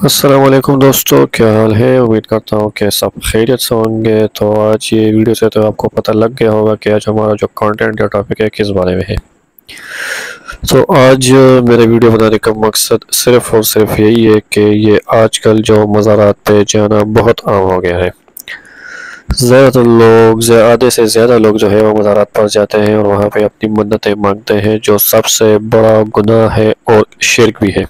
السلام علیکم دوستو، کیا حال ہے؟ امید کرتا ہوں کہ سب خیریت سے ہوں گے۔ تو آج یہ ویڈیو سے تو آپ کو پتہ لگ گیا ہوگا کہ آج ہمارا جو کانٹینٹ یا ٹاپک ہے کس بارے میں ہے۔ تو آج میرے ویڈیو بنانے کا مقصد صرف اور صرف یہی ہے کہ یہ آج کل جو مزارات پہ جانا بہت عام ہو گیا ہے۔ زیادہ تر لوگ، آدھے سے زیادہ لوگ جو ہے وہ مزارات پر جاتے ہیں اور وہاں پہ اپنی منتیں مانگتے ہیں، جو سب سے بڑا گناہ ہے اور شرک بھی ہے۔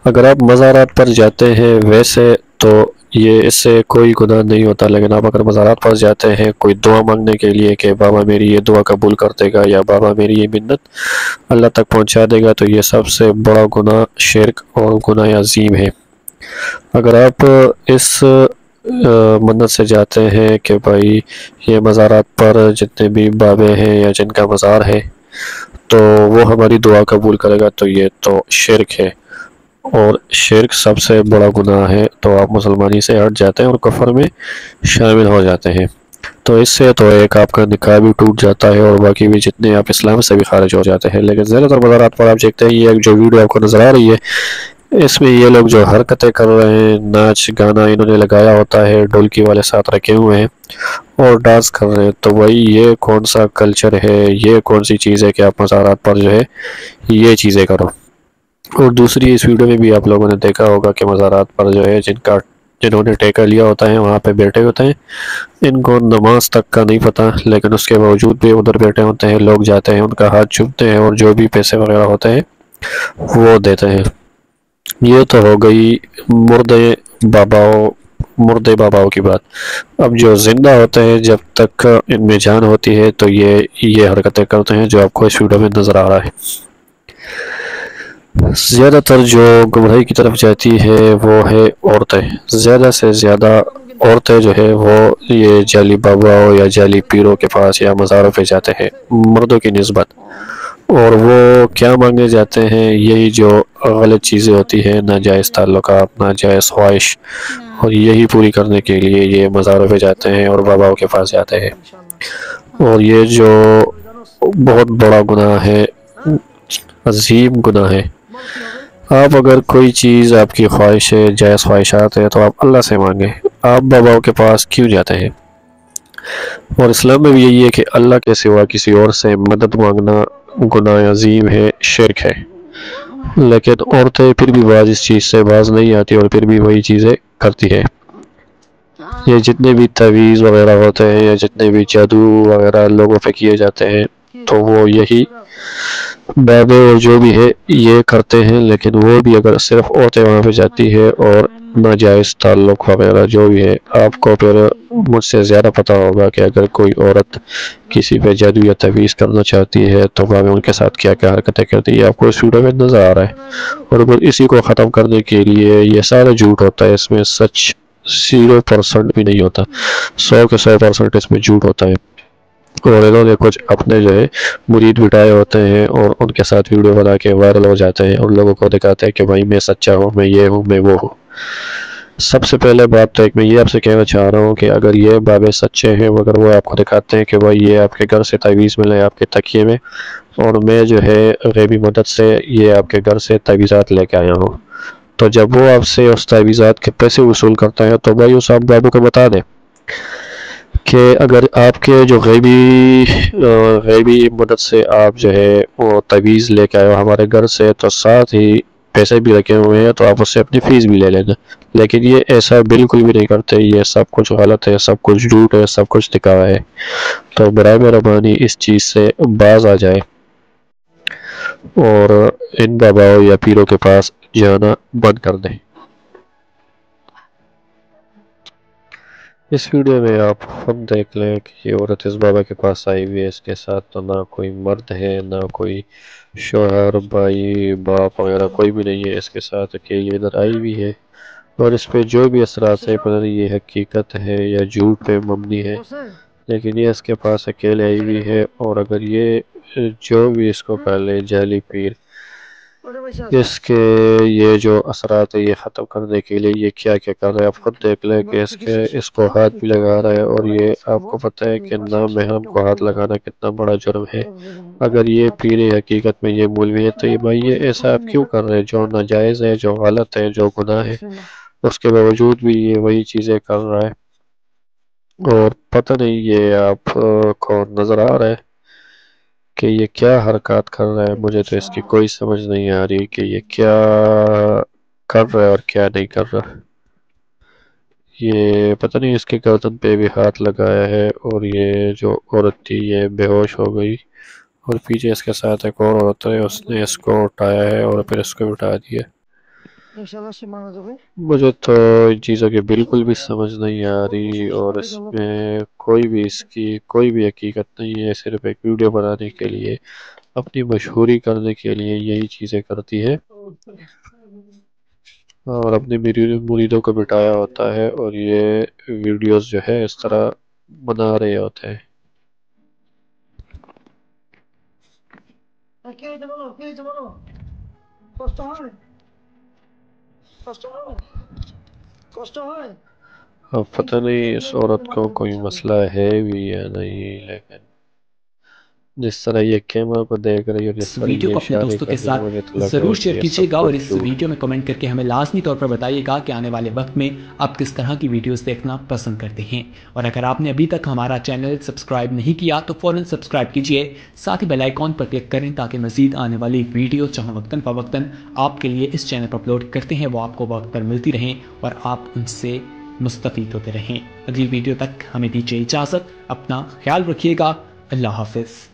اگر آپ مزارات پر جاتے ہیں ویسے تو یہ اس سے کوئی گناہ نہیں ہوتا، لیکن آپ اگر مزارات پر جاتے ہیں کوئی دعا مانگنے کے لیے کہ بابا میری یہ دعا قبول کر دے گا یا بابا میری یہ منت اللہ تک پہنچا دے گا، تو یہ سب سے بڑا گناہ شرک اور گناہ عظیم ہے۔ اگر آپ اس منت سے جاتے ہیں کہ بھائی یہ مزارات پر جتنے بھی بابے ہیں یا جن کا مزار ہے تو وہ ہماری دعا قبول کرے گا، تو یہ تو شرک ہے، اور شرک سب سے بڑا گناہ ہے۔ تو آپ مسلمانی سے ہٹ جاتے ہیں اور کفر میں شامل ہو جاتے ہیں۔ تو اس سے تو ایک آپ کا نکاح بھی ٹوٹ جاتا ہے اور باقی بھی جتنے آپ اسلام سے بھی خارج ہو جاتے ہیں۔ لیکن زیادہ تر مزارات پر آپ دیکھتے ہیں یہ جو ویڈیو آپ کو نظر آ رہی ہے، اس میں یہ لوگ جو حرکتیں کر رہے ہیں، ناچ گانا انہوں نے لگایا ہوتا ہے، ڈھولکی والے ساتھ رکھے ہوئے ہیں اور ڈانس کر رہے ہیں، تو وہی یہ کون سا کلچر ہے، یہ کون سی چیز ہے کہ آپ مزارات پر جو ہے یہ چیزیں کرو۔ اور دوسری اس ویڈیو میں بھی آپ لوگوں نے دیکھا ہوگا کہ مزارات پر جو ہے جنہوں نے ٹیکہ لیا ہوتا ہے وہاں پہ بیٹھے ہوتے ہیں، ان کو نماز تک کا نہیں پتہ، لیکن اس کے باوجود بھی ادھر بیٹھے ہوتے ہیں، لوگ جاتے ہیں ان کا ہاتھ چومتے ہیں اور جو بھی پیسے وغیرہ ہوتے ہیں وہ دیتے ہیں۔ یہ تو ہو گئی مردے باباؤں کی بات۔ اب جو زندہ ہوتے ہیں جب تک ان میں جان ہوتی ہے تو یہ حرکتیں کرتے ہیں جو آپ کو اس ویڈیو میں نظر آ رہا ہے۔ زیادہ تر جو گمراہی کی طرف جاتی ہے وہ ہے عورتیں، زیادہ سے زیادہ عورتیں جو ہے وہ یہ جعلی باباؤں یا جعلی پیروں کے پاس یا مزاروں پہ جاتے ہیں مردوں کی نسبت، اور وہ کیا مانگے جاتے ہیں؟ یہی جو غلط چیزیں ہوتی ہیں، ناجائز تعلقات، ناجائز خواہش، اور یہی پوری کرنے کے لیے یہ مزاروں پہ جاتے ہیں اور باباؤں کے پاس جاتے ہیں۔ اور یہ جو بہت بڑا گناہ ہے، عظیم گناہ ہے۔ آپ اگر کوئی چیز آپ کی خواہش ہے، جائز خواہشات ہے، تو آپ اللہ سے مانگیں، آپ باباؤں کے پاس کیوں جاتے ہیں؟ اور اسلام میں بھی یہی ہے کہ اللہ کے سوا کسی اور سے مدد مانگنا گناہ عظیم ہے، شرک ہے۔ لیکن عورتیں پھر بھی اس چیز سے باز نہیں آتی اور پھر بھی وہی چیزیں کرتی ہے۔ یہ جتنے بھی تعویذ وغیرہ ہوتے ہیں یا جتنے بھی جادو وغیرہ لوگوں پہ کیے جاتے ہیں تو وہ یہی بابے اور جو بھی ہے یہ کرتے ہیں، لیکن وہ بھی اگر صرف عورتیں وہاں پہ جاتی ہے اور ناجائز تعلق وغیرہ جو بھی ہے، آپ کو پھر مجھ سے زیادہ پتہ ہوگا کہ اگر کوئی عورت کسی پہ جادو یا تعویذ کرنا چاہتی ہے تو بابے ان کے ساتھ کیا کیا حرکتیں کرتی ہے، آپ کو اس ویڈیو میں نظر آ رہا ہے۔ اور پھر اسی کو ختم کرنے کے لیے یہ سارا جھوٹ ہوتا ہے، اس میں سچ 0% بھی نہیں ہوتا، 100 کے 100% اس میں جھوٹ ہوتا ہے۔ اور انہوں نے کچھ اپنے جو ہے مرید بٹھائے ہوتے ہیں اور ان کے ساتھ ویڈیو بنا کے وائرل ہو جاتے ہیں اور لوگوں کو دکھاتے ہیں کہ بھائی میں سچا ہوں، میں یہ ہوں، میں وہ ہوں۔ سب سے پہلے بات تو ایک میں یہ آپ سے کہنا چاہ رہا ہوں کہ اگر یہ بابے سچے ہیں، اگر وہ آپ کو دکھاتے ہیں کہ بھائی یہ آپ کے گھر سے تعویذ ملے آپ کے تکیے میں، اور میں جو ہے غیبی مدد سے یہ آپ کے گھر سے تعویذات لے کے آیا ہوں، تو جب وہ آپ سے اس تعویذات کے پیسے وصول کرتا ہے تو بھائی اس آپ بابو کو بتا دیں کہ اگر آپ کے جو غیبی مدد سے آپ جو ہے وہ تعویذ لے کے آئے ہو ہمارے گھر سے، تو ساتھ ہی پیسے بھی رکھے ہوئے ہیں تو آپ اس سے اپنی فیس بھی لے لینا۔ لیکن یہ ایسا بالکل بھی نہیں کرتے، یہ سب کچھ غلط ہے، سب کچھ جھوٹ ہے، سب کچھ دکھاوا ہے۔ تو برائے مہربانی اس چیز سے باز آ جائے اور ان باباؤں یا پیروں کے پاس جانا بند کر دیں۔ اس ویڈیو میں آپ خود دیکھ لیں کہ یہ عورت اس بابا کے پاس آئی ہوئی ہے، اس کے ساتھ تو نہ کوئی مرد ہے، نہ کوئی شوہر، بھائی، باپ وغیرہ کوئی بھی نہیں ہے اس کے ساتھ، کہ یہ ادھر آئی ہوئی ہے۔ اور اس پہ جو بھی اثرات ہے پتہ نہیں یہ حقیقت ہے یا جھوٹ پہ مبنی ہے، لیکن یہ اس کے پاس اکیلے آئی ہوئی ہے۔ اور اگر یہ جو بھی اس کو پہلے جعلی پیر اس کے یہ جو اثرات ہے یہ ختم کرنے کے لیے یہ کیا کیا کر رہا ہے. آپ خود دیکھ لیں کہ اس کو ہاتھ بھی لگا رہا ہے, اور یہ آپ کو پتہ ہے کہ نامحرم کو ہاتھ لگانا کتنا بڑا جرم ہے. اگر یہ پیر حقیقت میں یہ مولوی ہے تو یہ بھائی یہ ایسا آپ کیوں کر رہے ہیں؟ جو ناجائز ہے, جو غلط ہے, جو گناہ ہے, اس کے باوجود بھی یہ وہی چیزیں کر رہا ہے. اور پتہ نہیں یہ آپ کو نظر آ رہا ہے کہ یہ کیا حرکات کر رہا ہے. مجھے تو اس کی کوئی سمجھ نہیں آ رہی کہ یہ کیا کر رہا ہے اور کیا نہیں کر رہا. یہ پتہ نہیں اس کے گردن پہ بھی ہاتھ لگایا ہے, اور یہ جو عورت تھی یہ بے ہوش ہو گئی, اور پیچھے اس کے ساتھ ایک اور عورت ہے, اس نے اس کو اٹھایا ہے اور پھر اس کو بھی اٹھا دیا. مجھے تو ان چیزوں کی بالکل بھی سمجھ نہیں آ رہی, اور اس میں کوئی بھی اس کی کوئی بھی حقیقت نہیں ہے. صرف ایک ویڈیو بنانے کے لیے, اپنی مشہوری کرنے کے لیے یہی چیزیں کرتی ہے, اور اپنے مریدوں کو بٹایا ہوتا ہے, اور یہ ویڈیوز جو ہے اس طرح بنا رہے ہوتے ہیں. اب پتہ نہیں اس عورت کو کوئی مسئلہ ہے بھی یا نہیں, لیکن جس طرح یہ کیمرہ کو دیکھ رہی ہے اور جس اس طرح ویڈیو یہ کو اپنے اشارے دوستوں کر کے رہی ہے, ساتھ مجھے تو لگ رہا ضرور ہے کہ شیئر یہ کیجیے سب گا, اور کچھ اس جھوٹ. ویڈیو میں کمنٹ کر کے ہمیں لازمی طور پر بتائیے گا کہ آنے والے وقت میں آپ کس طرح کی ویڈیوز دیکھنا پسند کرتے ہیں. اور اگر آپ نے ابھی تک ہمارا چینل سبسکرائب نہیں کیا تو فوراً سبسکرائب کیجیے, ساتھ ہی بیل آئیکن پر کلک کریں تاکہ مزید آنے والی ویڈیو جہاں وقتاً فوقتاً آپ کے لیے اس چینل پر اپلوڈ کرتے ہیں وہ آپ کو وقت پر ملتی رہیں اور آپ ان سے مستفید ہوتے رہیں. اگلی ویڈیو تک ہمیں دیجیے اجازت, اپنا خیال رکھیے گا. اللہ حافظ.